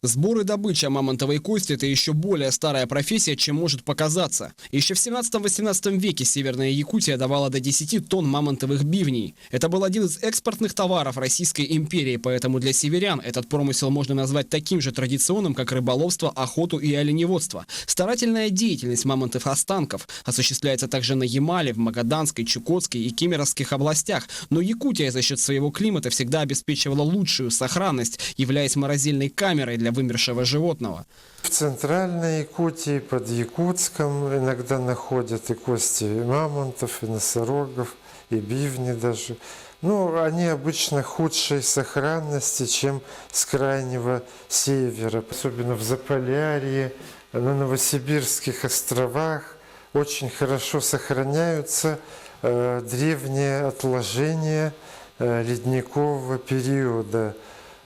Сбор и добыча мамонтовой кости – это еще более старая профессия, чем может показаться. Еще в 17-18 веке Северная Якутия давала до 10 тонн мамонтовых бивней. Это был один из экспортных товаров Российской империи, поэтому для северян этот промысел можно назвать таким же традиционным, как рыболовство, охоту и оленеводство. Старательная деятельность мамонтовых останков осуществляется также на Ямале, в Магаданской, Чукотской и Кемеровских областях. Но Якутия за счет своего климата всегда обеспечивала лучшую сохранность, являясь морозильной камерой для вымершего животного. В центральной Якутии, под Якутском, иногда находят и кости мамонтов, и носорогов, и бивни даже. Но они обычно худшей сохранности, чем с крайнего севера. Особенно в Заполярье, на Новосибирских островах очень хорошо сохраняются древние отложения ледникового периода.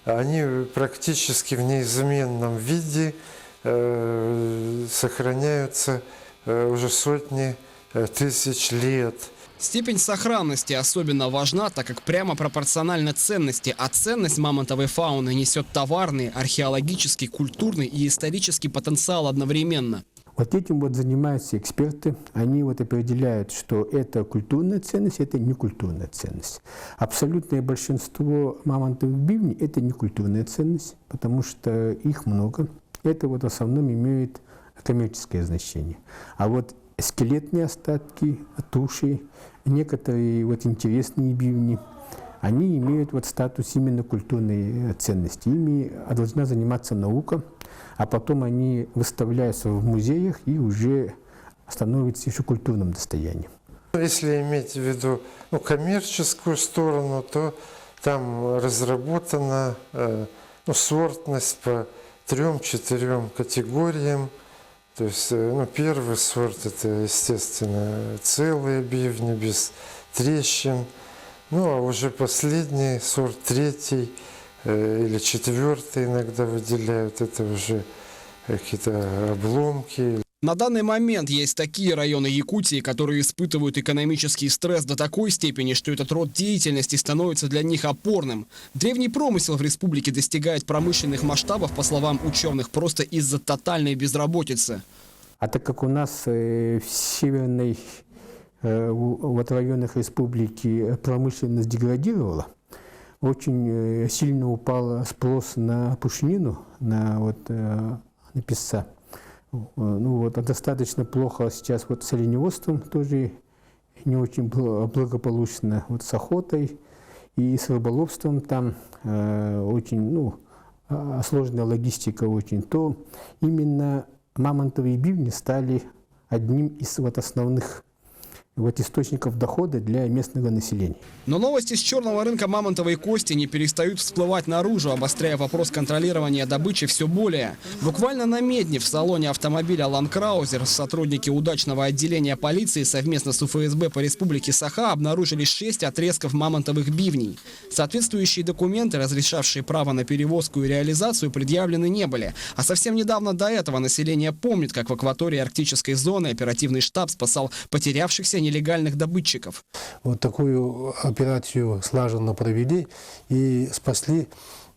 Они практически в неизменном виде сохраняются уже сотни тысяч лет. Степень сохранности особенно важна, так как прямо пропорциональна ценности, а ценность мамонтовой фауны несет товарный, археологический, культурный и исторический потенциал одновременно. Вот этим вот занимаются эксперты. Они вот определяют, что это культурная ценность, это не культурная ценность. Абсолютное большинство мамонтовых бивней – это не культурная ценность, потому что их много. Это вот в основном имеет коммерческое значение. А вот скелетные остатки, туши, некоторые вот интересные бивни, они имеют вот статус именно культурной ценности. Ими должна заниматься наука, а потом они выставляются в музеях и уже становятся еще культурным достоянием. Если иметь в виду коммерческую сторону, то там разработана сортность по 3-4 категориям. То есть первый сорт – это, естественно, целые бивни без трещин. А уже последний сорт, третий или четвертый иногда выделяют, это уже какие-то обломки. На данный момент есть такие районы Якутии, которые испытывают экономический стресс до такой степени, что этот род деятельности становится для них опорным. Древний промысел в республике достигает промышленных масштабов, по словам ученых, просто из-за тотальной безработицы. А так как у нас в северной вот районах республики промышленность деградировала, очень сильно упал спрос на пушнину, на песца. Достаточно плохо сейчас с оленеводством, тоже не очень благополучно, с охотой и с рыболовством там очень сложная логистика очень. То именно мамонтовые бивни стали одним из основных источников дохода для местного населения. Но новости с черного рынка мамонтовой кости не перестают всплывать наружу, обостряя вопрос контролирования добычи все более. Буквально на Медне в салоне автомобиля Land Cruiser сотрудники удачного отделения полиции совместно с УФСБ по республике Саха обнаружили 6 отрезков мамонтовых бивней. Соответствующие документы, разрешавшие право на перевозку и реализацию, предъявлены не были. А совсем недавно до этого население помнит, как в акватории арктической зоны оперативный штаб спасал потерявшихся нелегальных добытчиков. Вот такую операцию слаженно провели и спасли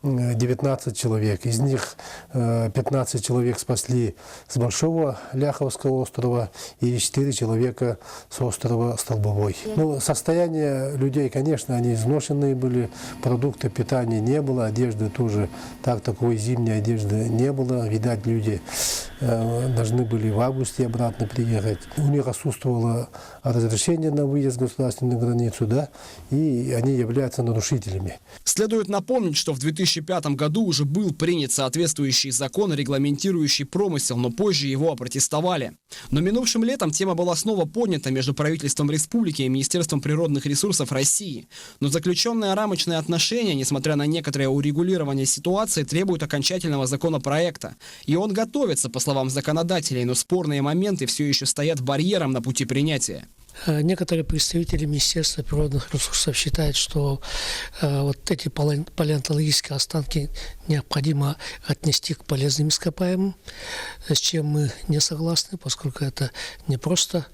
19 человек. Из них 15 человек спасли с Большого Ляховского острова и 4 человека с острова Столбовой. Состояние людей, конечно, они изношенные были, продукты питания не было, одежды тоже, такой зимней одежды не было. Видать, люди должны были в августе обратно приехать. У них отсутствовало разрешение на выезд в государственную границу, и они являются нарушителями. Следует напомнить, что в 2005 году уже был принят соответствующий закон, регламентирующий промысел, но позже его опротестовали. Но минувшим летом тема была снова поднята между правительством республики и Министерством природных ресурсов России. Но заключенные рамочные отношения, несмотря на некоторое урегулирование ситуации, требуют окончательного законопроекта. И он готовится, по словам законодателей, но спорные моменты все еще стоят барьером на пути принятия. Некоторые представители Министерства природных ресурсов считают, что эти палеонтологические останки необходимо отнести к полезным ископаемым, с чем мы не согласны, поскольку это не просто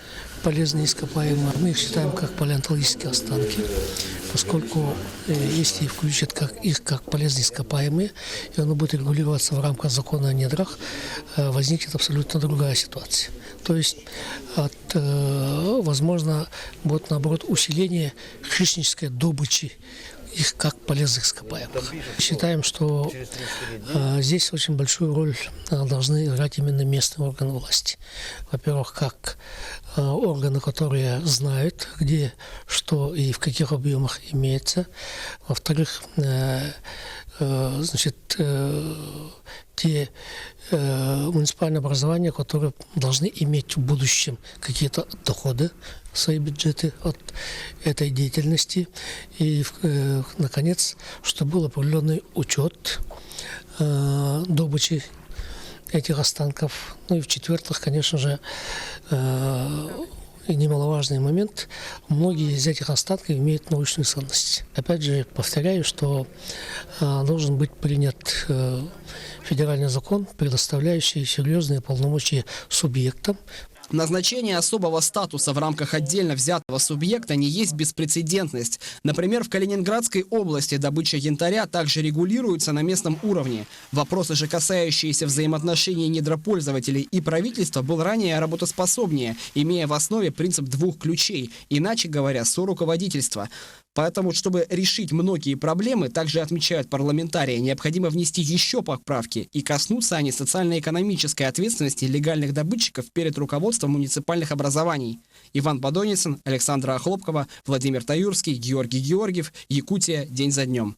полезные ископаемые. Мы их считаем как палеонтологические останки. поскольку если включат их как полезные ископаемые, и оно будет регулироваться в рамках закона о недрах, возникнет абсолютно другая ситуация. То есть, возможно, будет, наоборот, усиление хищнической добычи их как полезных ископаемых. Считаем, что здесь очень большую роль должны играть именно местные органы власти. Во-первых, как органы, которые знают, где, что и в каких объемах имеется. Во-вторых, те муниципальные образования, которые должны иметь в будущем какие-то доходы в свои бюджеты от этой деятельности. И, наконец, чтобы был определенный учет добычи этих останков. Ну и в-четвертых, конечно же, и немаловажный момент, многие из этих останков имеют научную ценность. Опять же, повторяю, что должен быть принят федеральный закон, предоставляющий серьезные полномочия субъектам. Назначение особого статуса в рамках отдельно взятого субъекта не есть беспрецедентность. Например, в Калининградской области добыча янтаря также регулируется на местном уровне. Вопросы же, касающиеся взаимоотношений недропользователей и правительства, был ранее работоспособнее, имея в основе принцип двух ключей, иначе говоря, соруководительства. Поэтому, чтобы решить многие проблемы, также отмечают парламентарии, необходимо внести еще поправки, и коснутся они социально-экономической ответственности легальных добытчиков перед руководством муниципальных образований. Иван Подоницын, Александра Охлопкова, Владимир Таюрский, Георгий Георгиев. Якутия. День за днем.